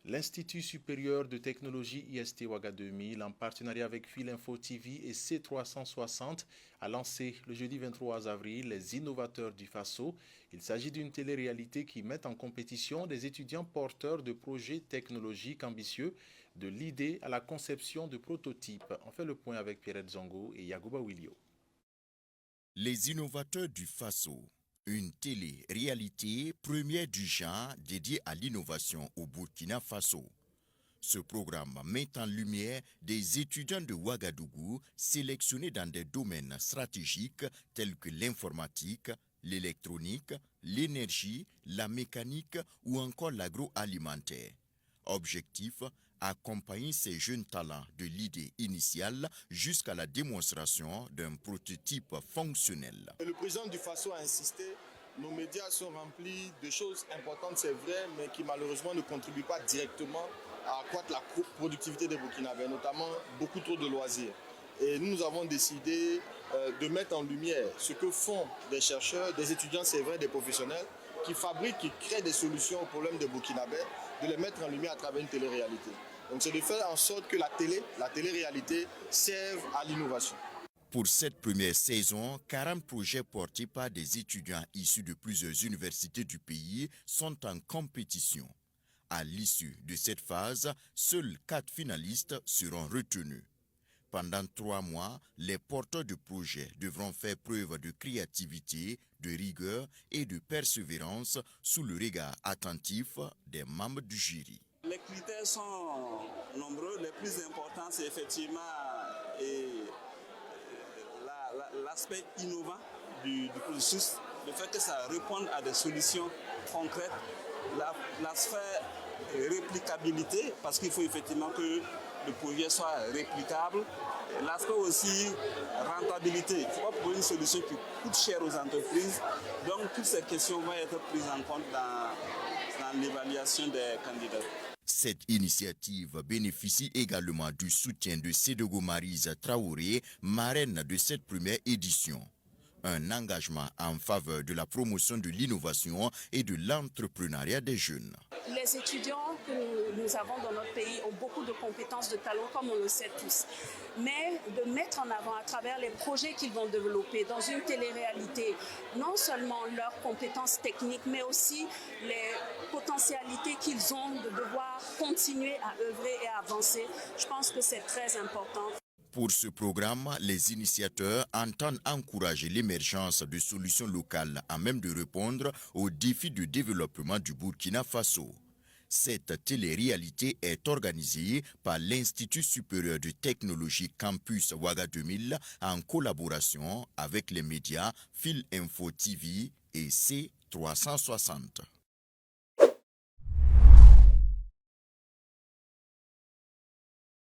L'Institut supérieur de technologie IST Ouaga 2000, en partenariat avec Fil Info TV et C360, a lancé le jeudi 23 avril les innovateurs du Faso. Il s'agit d'une télé-réalité qui met en compétition des étudiants porteurs de projets technologiques ambitieux, de l'idée à la conception de prototypes. On fait le point avec Pierrette Zongo et Yagouba Willio. Les innovateurs du Faso, une télé-réalité première du genre dédiée à l'innovation au Burkina Faso. Ce programme met en lumière des étudiants de Ouagadougou sélectionnés dans des domaines stratégiques tels que l'informatique, l'électronique, l'énergie, la mécanique ou encore l'agroalimentaire. Objectif, accompagner ces jeunes talents de l'idée initiale jusqu'à la démonstration d'un prototype fonctionnel. Le président du Faso a insisté, nos médias sont remplis de choses importantes, c'est vrai, mais qui malheureusement ne contribuent pas directement à accroître la productivité des Burkinabés, notamment beaucoup trop de loisirs. Et nous avons décidé de mettre en lumière ce que font des chercheurs, des étudiants, c'est vrai, des professionnels, qui fabriquent, qui créent des solutions aux problèmes des Burkinabés, de les mettre en lumière à travers une télé-réalité. Donc c'est de faire en sorte que la télé-réalité serve à l'innovation. Pour cette première saison, 40 projets portés par des étudiants issus de plusieurs universités du pays sont en compétition. À l'issue de cette phase, seuls 4 finalistes seront retenus. Pendant 3 mois, les porteurs de projets devront faire preuve de créativité, de rigueur et de persévérance sous le regard attentif des membres du jury. Les critères sont nombreux. Les plus importants, c'est effectivement l'aspect innovant du processus, le fait que ça réponde à des solutions concrètes, l'aspect réplicabilité, parce qu'il faut effectivement que le projet soit réplicable, l'aspect aussi rentabilité. Il ne faut pas trouver une solution qui coûte cher aux entreprises. Donc toutes ces questions vont être prises en compte dans l'évaluation des candidats. Cette initiative bénéficie également du soutien de Sédogo Maryse Traoré, marraine de cette première édition. Un engagement en faveur de la promotion de l'innovation et de l'entrepreneuriat des jeunes. Les étudiants que nous avons dans notre pays ont beaucoup de compétences, de talents, comme on le sait tous. Mais de mettre en avant à travers les projets qu'ils vont développer dans une télé-réalité, non seulement leurs compétences techniques, mais aussi les potentialités qu'ils ont de devoir continuer à œuvrer et à avancer. Je pense que c'est très important. Pour ce programme, les initiateurs entendent encourager l'émergence de solutions locales à même de répondre aux défis de développement du Burkina Faso. Cette télé-réalité est organisée par l'Institut supérieur de technologie Campus Ouaga 2000 en collaboration avec les médias Fil Info TV et C360.